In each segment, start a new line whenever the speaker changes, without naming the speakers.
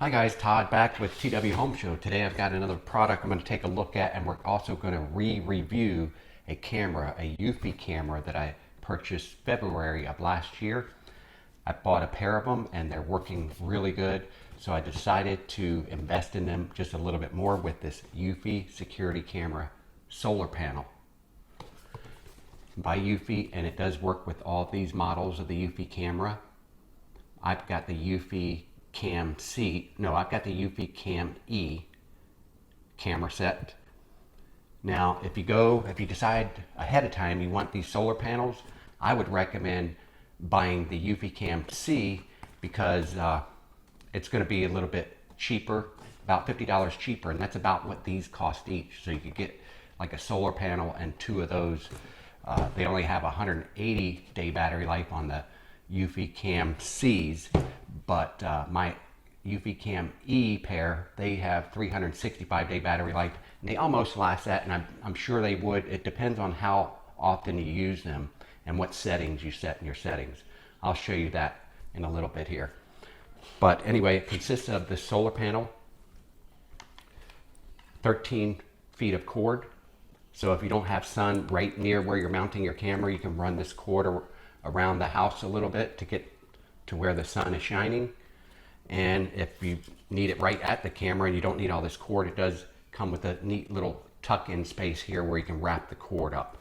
Hi guys, Todd back with TW Home Show. Today I've got another product I'm going to take a look at, and we're also going to review a camera, a Eufy camera that I purchased February of last year. I bought a pair of them and they're working really good, so I decided to invest in them just a little bit more with this Eufy security camera solar panel by Eufy, and it does work with all these models of the Eufy camera. I've got the eufyCAM C, no, I've got the eufyCAM E camera set. Now, if you decide ahead of time you want these solar panels, I would recommend buying the eufyCAM C because it's going to be a little bit cheaper, about $50 cheaper, and that's about what these cost each. So you could get like a solar panel and two of those. They only have 180-day battery life on the eufyCAM C's, but my eufyCAM E pair, they have 365-day battery life, and they almost last that, and I'm sure they would. It depends on how often you use them and what settings you set in your settings. I'll show you that in a little bit here. But anyway, it consists of the solar panel, 13 feet of cord. So if you don't have sun right near where you're mounting your camera, you can run this cord around the house a little bit to get to where the sun is shining. And if you need it right at the camera and you don't need all this cord, it does come with a neat little tuck-in space here where you can wrap the cord up.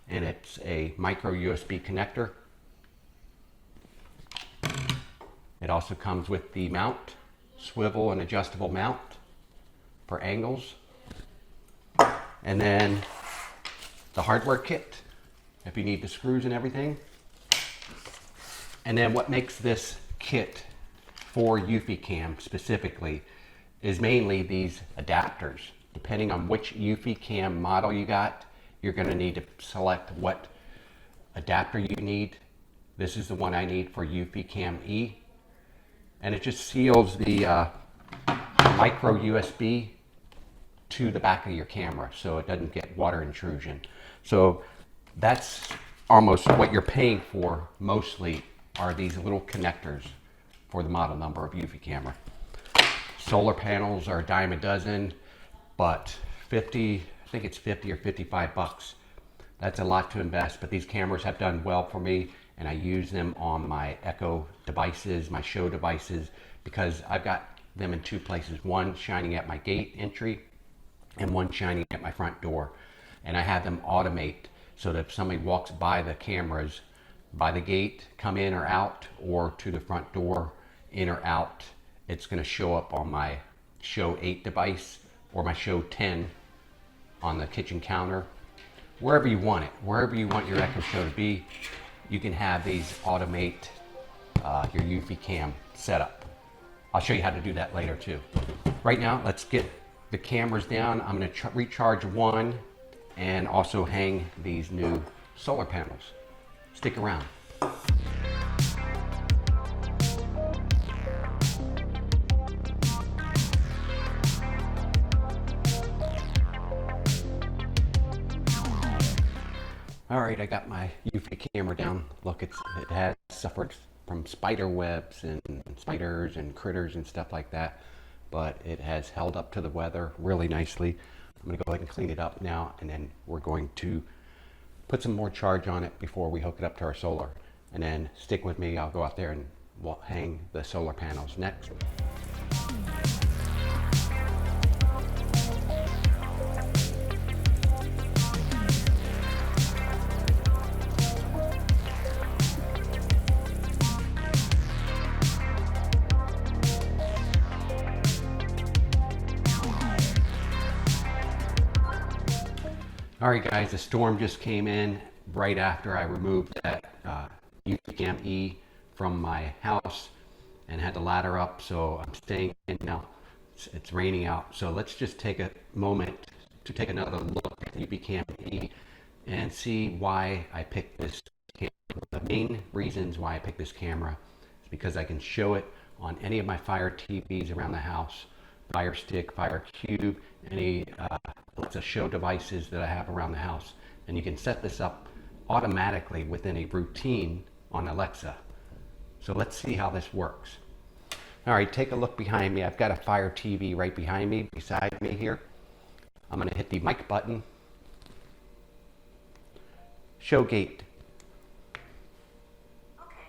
And it's a micro USB connector. It also comes with the mount, swivel and adjustable mount for angles. And then the hardware kit, if you need the screws and everything. And then what makes this kit for eufyCAM specifically is mainly these adapters. Depending on which eufyCAM model you got, you're going to need to select what adapter you need. This is the one I need for eufyCAM E. And it just seals the micro USB to the back of your camera so it doesn't get water intrusion. So that's almost what you're paying for mostly, are these little connectors for the model number of Eufy camera. Solar panels are a dime a dozen, but I think it's 50 or 55 bucks. That's a lot to invest, but these cameras have done well for me, and I use them on my Echo devices, my show devices, because I've got them in two places, one shining at my gate entry and one shining at my front door. And I have them automate so that if somebody walks by the cameras, by the gate, come in or out, or to the front door, in or out, it's going to show up on my Show 8 device or my Show 10 on the kitchen counter. Wherever you want it, wherever you want your Echo Show to be, you can have these automate your eufyCAM setup. I'll show you how to do that later too. Right now, let's get the cameras down. I'm going to recharge one and also hang these new solar panels. Stick around. All right, I got my Eufy camera down. Look, it has suffered from spider webs and spiders and critters and stuff like that, but it has held up to the weather really nicely. I'm going to go ahead and clean it up now, and then we're going to put some more charge on it before we hook it up to our solar. And then stick with me, I'll go out there and we'll hang the solar panels next. All right, guys, the storm just came in right after I removed that eufyCAM E from my house and had the ladder up, so I'm staying in now. It's raining out, so let's just take a moment to take another look at the eufyCAM E and see why I picked this camera. The main reasons why I picked this camera is because I can show it on any of my Fire TVs around the house, FireStick, FireCUBE, any Alexa show devices that I have around the house. And you can set this up automatically within a routine on Alexa. So let's see how this works. All right, take a look behind me. I've got a Fire TV right behind me, beside me here. I'm going to hit the mic button. Show gate.
Okay.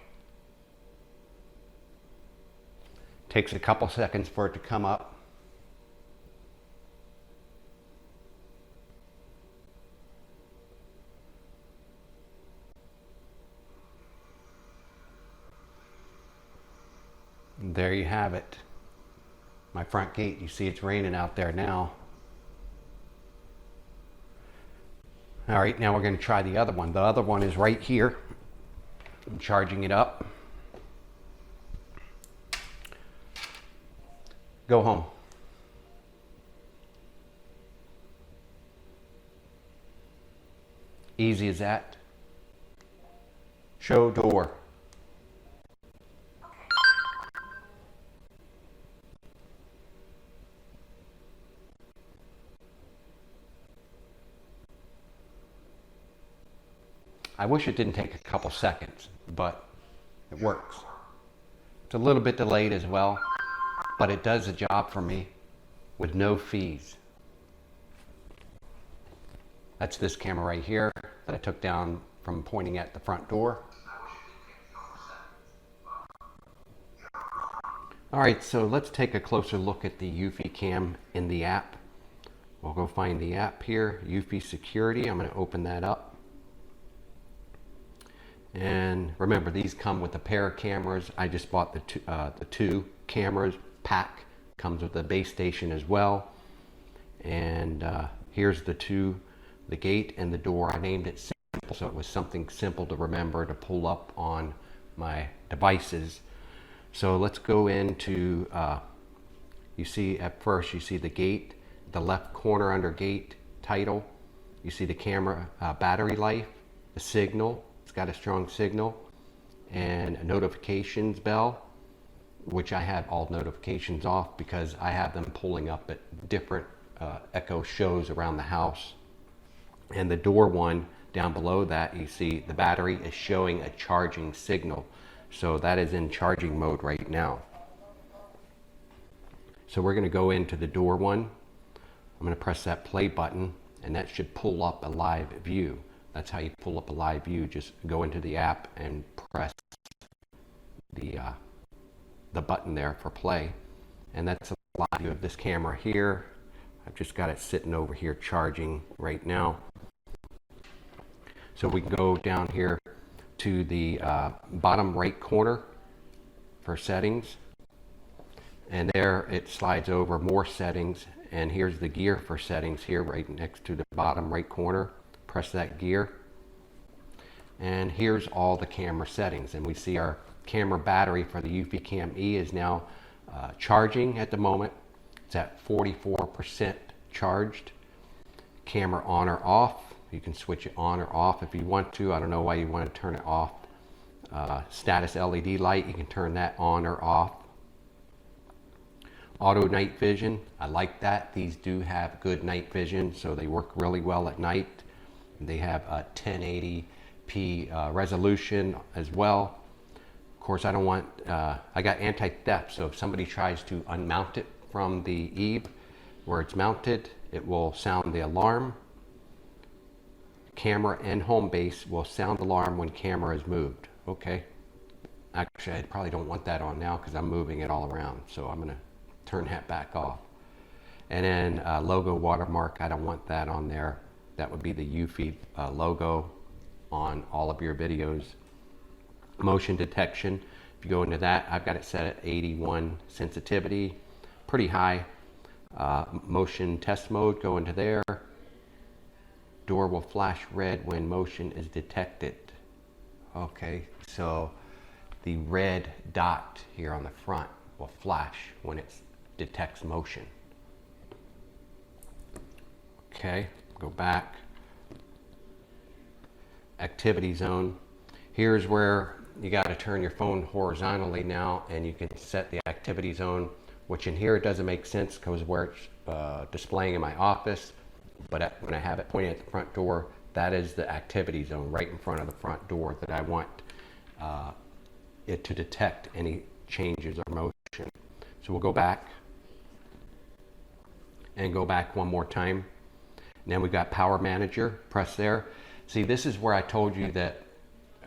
Takes a couple seconds for it to come up. And there you have it. My front gate. You see it's raining out there now. All right, now we're going to try the other one. The other one is right here. I'm charging it up. Go home. Easy as that. Show door. I wish it didn't take a couple seconds, but it works. It's a little bit delayed as well, but it does the job for me with no fees. That's this camera right here that I took down from pointing at the front door. All right, so let's take a closer look at the eufyCAM in the app. We'll go find the app here, Eufy Security. I'm going to open that up. And remember, these come with a pair of cameras. I just bought the two cameras pack. Comes with the base station as well. And here's the gate and the door. I named it simple, so it was something simple to remember to pull up on my devices. So let's go into, you see at first, you see the gate, the left corner under gate title. You see the camera battery life, the signal. It's got a strong signal, and a notifications bell, which I have all notifications off because I have them pulling up at different echo shows around the house. And the door one down below that, you see the battery is showing a charging signal. So that is in charging mode right now. So we're going to go into the door one. I'm going to press that play button, and that should pull up a live view. That's how you pull up a live view. Just go into the app and press the button there for play. And that's a live view of this camera here. I've just got it sitting over here charging right now. So we can go down here to the bottom right corner for settings. And there it slides over more settings. And here's the gear for settings here right next to the bottom right corner. Press that gear, and here's all the camera settings. And we see our camera battery for the eufyCAM E is now charging at the moment. It's at 44% charged. Camera on or off. You can switch it on or off if you want to. I don't know why you want to turn it off. Status LED light, you can turn that on or off. Auto night vision, I like that. These do have good night vision, so they work really well at night. They have a 1080p resolution as well. Of course, I don't want, I got anti-theft, so if somebody tries to unmount it from the eave where it's mounted, it will sound the alarm. Camera and home base will sound alarm when camera is moved. Okay. Actually, I probably don't want that on now because I'm moving it all around. So I'm going to turn that back off. And then logo watermark, I don't want that on there. That would be the Eufy logo on all of your videos. Motion detection, if you go into that, I've got it set at 81 sensitivity, pretty high. Motion test mode, go into there. Door will flash red when motion is detected. Okay, so the red dot here on the front will flash when it detects motion. Okay, go back. Activity zone. Here's where you got to turn your phone horizontally now, and you can set the activity zone, which in here it doesn't make sense because where it's displaying in my office, but when I have it pointing at the front door, that is the activity zone right in front of the front door that I want it to detect any changes or motion. So we'll go back and go back one more time. And then we've got Power Manager, press there. See, this is where I told you that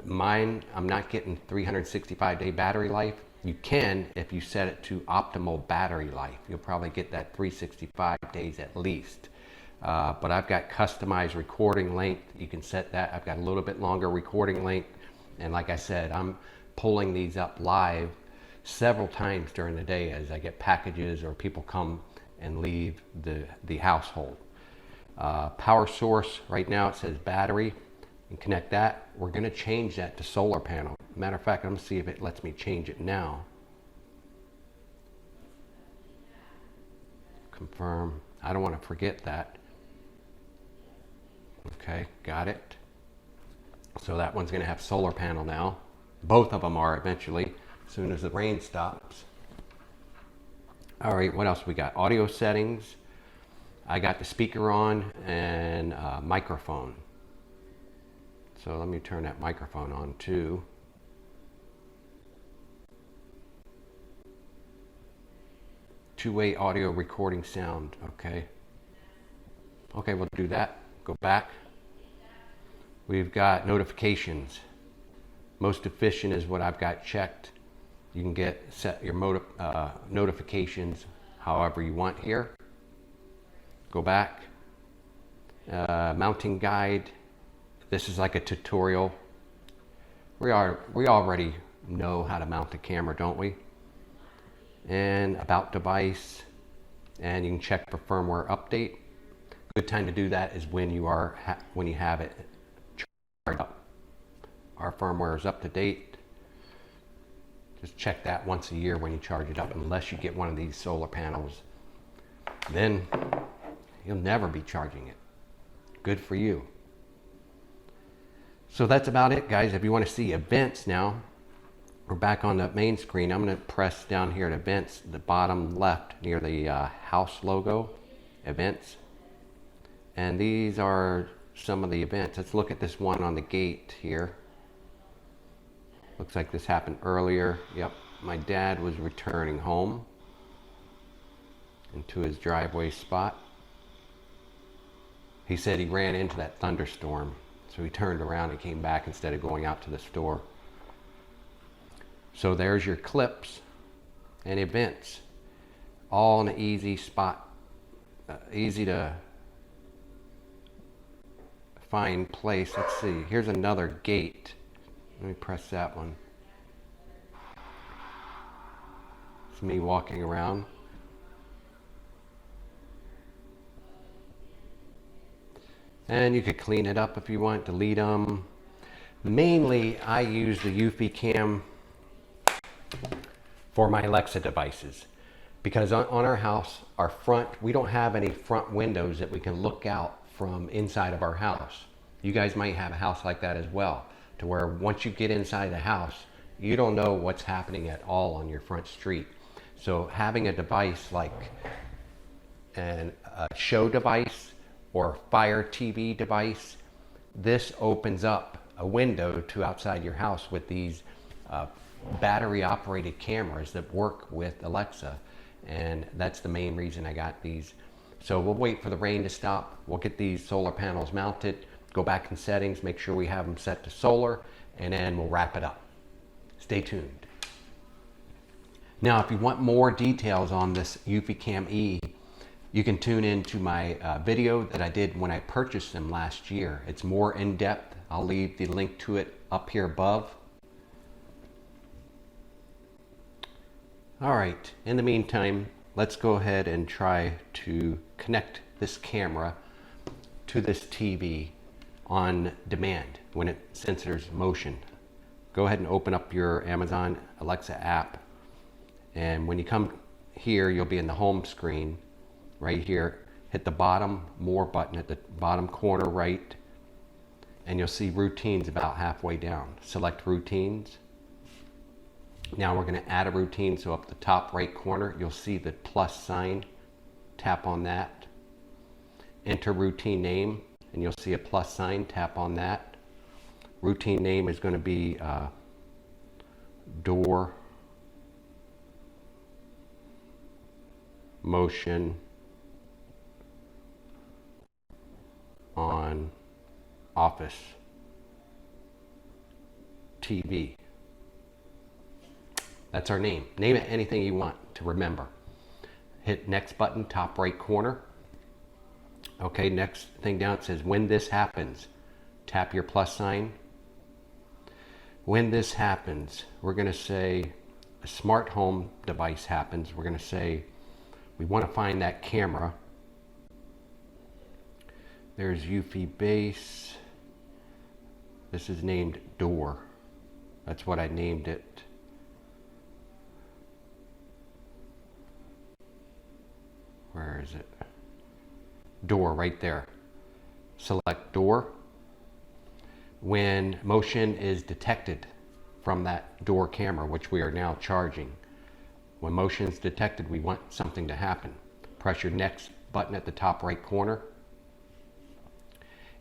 mine, I'm not getting 365-day battery life. You can if you set it to optimal battery life. You'll probably get that 365 days at least. But I've got customized recording length. You can set that. I've got a little bit longer recording length. And like I said, I'm pulling these up live several times during the day as I get packages or people come and leave the household. Power source, right now it says battery, and connect that. We're gonna change that to solar panel. Matter of fact, I'm gonna see if it lets me change it now. Confirm. I don't want to forget that. Okay, got it. So that one's gonna have solar panel now. Both of them are eventually, as soon as the rain stops. All right, what else we got? Audio settings. I got the speaker on and microphone. So let me turn that microphone on too. Two-way audio recording sound, okay. Okay, we'll do that. Go back. We've got notifications. Most efficient is what I've got checked. You can set your notifications however you want here. Go back. Mounting guide. This is like a tutorial. We already know how to mount the camera, don't we? And about device, and you can check for firmware update. Good time to do that is when you have it charged up. Our firmware is up to date. Just check that once a year when you charge it up, unless you get one of these solar panels. Then you'll never be charging it. Good for you. So that's about it, guys. If you want to see events now, we're back on the main screen. I'm going to press down here at events, the bottom left near the house logo, events. And these are some of the events. Let's look at this one on the gate here. Looks like this happened earlier. Yep, my dad was returning home into his driveway spot. He said he ran into that thunderstorm, so he turned around and came back instead of going out to the store. So there's your clips and events, all in an easy spot, easy to find place. Let's see, here's another gate. Let me press that one. It's me walking around. And you could clean it up if you want, delete them. Mainly, I use the eufyCAM for my Alexa devices, because on our house, our front, we don't have any front windows that we can look out from inside of our house. You guys might have a house like that as well, to where once you get inside the house, you don't know what's happening at all on your front street. So having a device like a show device or Fire TV device, this opens up a window to outside your house with these battery operated cameras that work with Alexa, and that's the main reason I got these. So we'll wait for the rain to stop. We'll get these solar panels mounted, go back in settings, make sure we have them set to solar, and then we'll wrap it up. Stay tuned. Now, if you want more details on this eufyCAM E, you can tune into my video that I did when I purchased them last year. It's more in depth. I'll leave the link to it up here above. All right, in the meantime, let's go ahead and try to connect this camera to this TV on demand when it senses motion. Go ahead and open up your Amazon Alexa app, and when you come here, you'll be in the home screen right here. Hit the bottom more button at the bottom corner right, and you'll see routines about halfway down. Select routines. Now we're going to add a routine, so up the top right corner you'll see the plus sign. Tap on that. Enter routine name, and you'll see a plus sign. Tap on that. Routine name is going to be door motion on office TV. That's our name. Name it anything you want to remember. Hit next button, top right corner. Okay, next thing down, it says when this happens. Tap your plus sign. When this happens, we're going to say a smart home device happens. We're going to say we want to find that camera. There's Eufy base. This is named door. That's what I named it. Where is it? Door, right there. Select door. When motion is detected from that door camera, which we are now charging, when motion is detected, we want something to happen. Press your next button at the top right corner.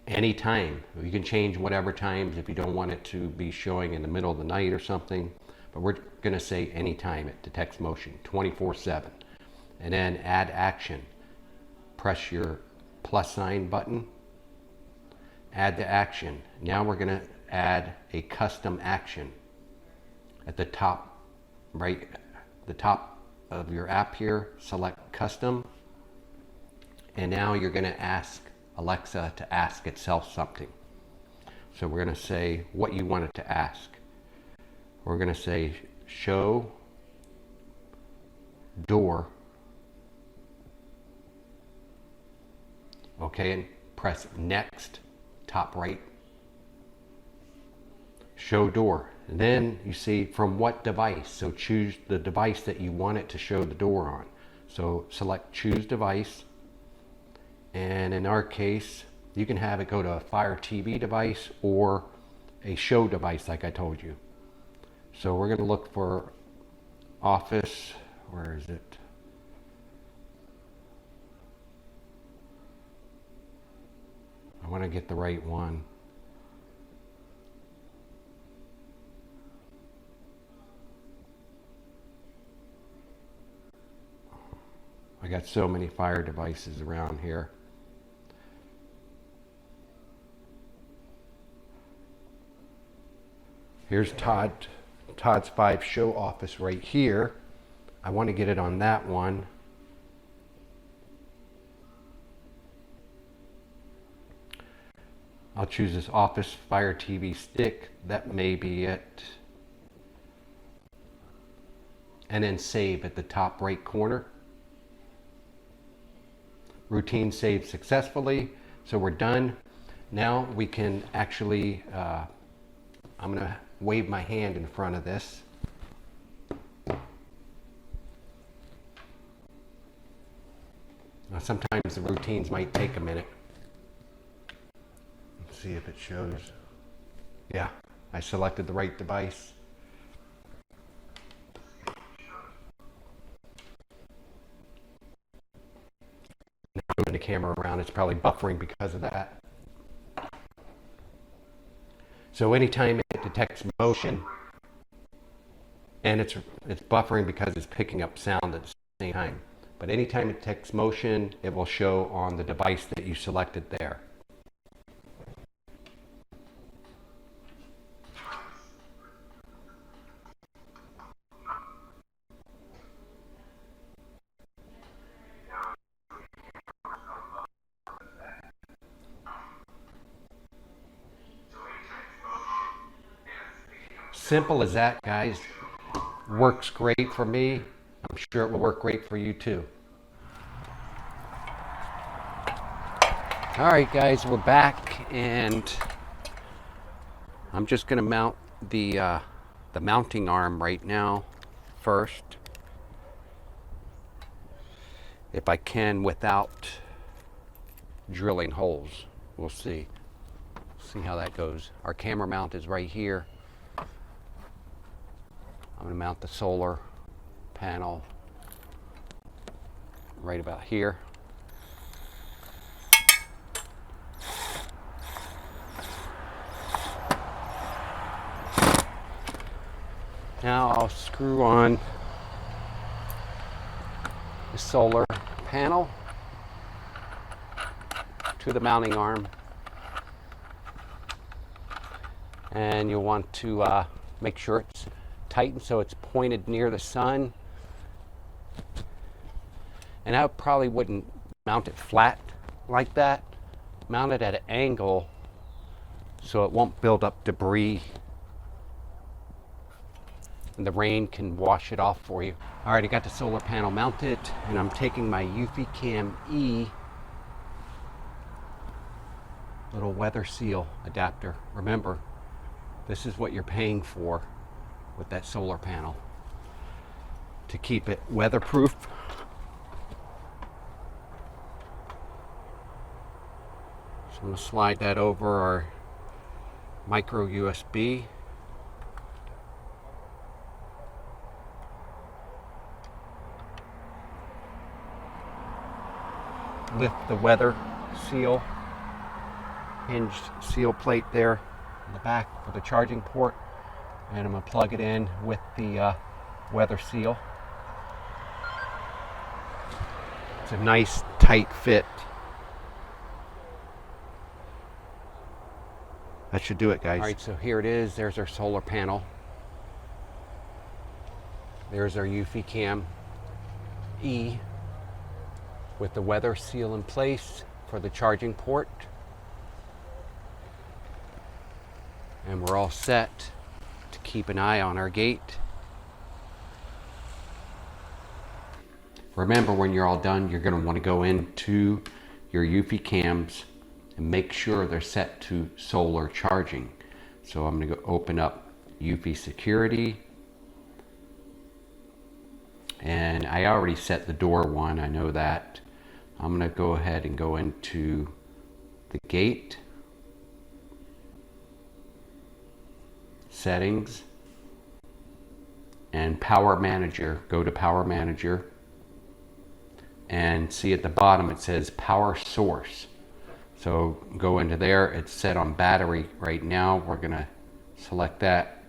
Anytime. You can change whatever times if you don't want it to be showing in the middle of the night or something, but we're going to say anytime it detects motion, 24/7. And then add action. Press your plus sign button. Add the action. Now we're going to add a custom action at the top, right, the top of your app here. Select custom, and now you're going to ask Alexa to ask itself something. So we're going to say what you want it to ask. We're going to say show door. Okay, and press next, top right. Show door. And then you see from what device. So choose the device that you want it to show the door on. So select choose device. And in our case, you can have it go to a Fire TV device or a show device like I told you. So we're going to look for office. Where is it? I want to get the right one. I got so many Fire devices around here. Here's Todd's 5 show office right here. I want to get it on that one. I'll choose this office Fire TV stick. That may be it. And then save at the top right corner. Routine saved successfully. So we're done. Now we can actually, I'm going to wave my hand in front of this. Now sometimes the routines might take a minute. Let's see if it shows. Yeah, I selected the right device. Now moving the camera around, it's probably buffering because of that. So anytime it detects motion, and it's buffering because it's picking up sound at the same time. But anytime it detects motion, it will show on the device that you selected there. Simple as that, guys. Works great for me. I'm sure it will work great for you too. All right, guys, we're back, and I'm just going to mount the mounting arm right now first, if I can, without drilling holes. We'll see. See how that goes. Our camera mount is right here. I'm going to mount the solar panel right about here. Now I'll screw on the solar panel to the mounting arm, and you'll want to make sure it's tightened so it's pointed near the sun. And I probably wouldn't mount it flat like that. Mount it at an angle so it won't build up debris and the rain can wash it off for you. All right, I got the solar panel mounted, and I'm taking my eufyCAM E little weather seal adapter. Remember, this is what you're paying for with that solar panel, to keep it weatherproof. So I'm going to slide that over our micro USB. Lift the weather seal, hinged seal plate there in the back for the charging port, and I'm going to plug it in with the weather seal. It's a nice tight fit. That should do it, guys. All right, so here it is. There's our solar panel. There's our eufyCAM E with the weather seal in place for the charging port. And we're all set to keep an eye on our gate. Remember, when you're all done, you're going to want to go into your eufyCAMs and make sure they're set to solar charging. So I'm going to go open up Eufy Security. And I already set the door one, I know that. I'm going to go ahead and go into the gate, settings, and power manager. Go to power manager and see at the bottom it says power source. So go into there. It's set on battery right now. We're going to select that,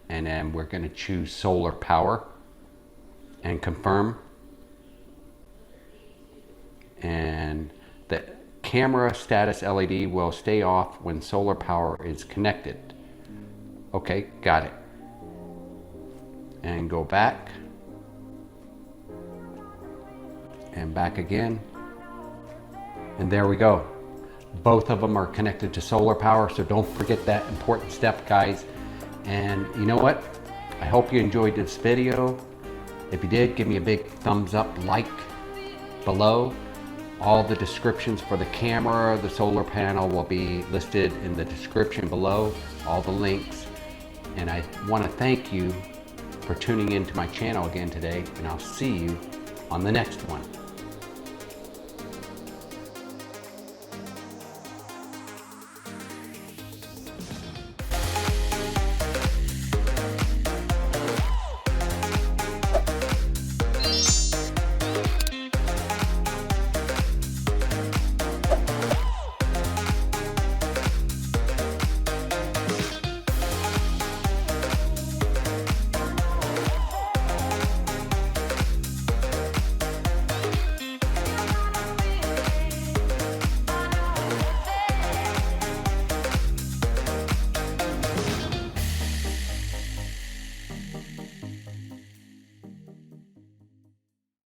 and then we're going to choose solar power and confirm. And the camera status LED will stay off when solar power is connected. Okay, got it. And go back. And back again. And there we go. Both of them are connected to solar power, so don't forget that important step, guys. And you know what? I hope you enjoyed this video. If you did, give me a big thumbs up, like below. All the descriptions for the camera, the solar panel will be listed in the description below, all the links. And I want to thank you for tuning into my channel again today, and I'll see you on the next one.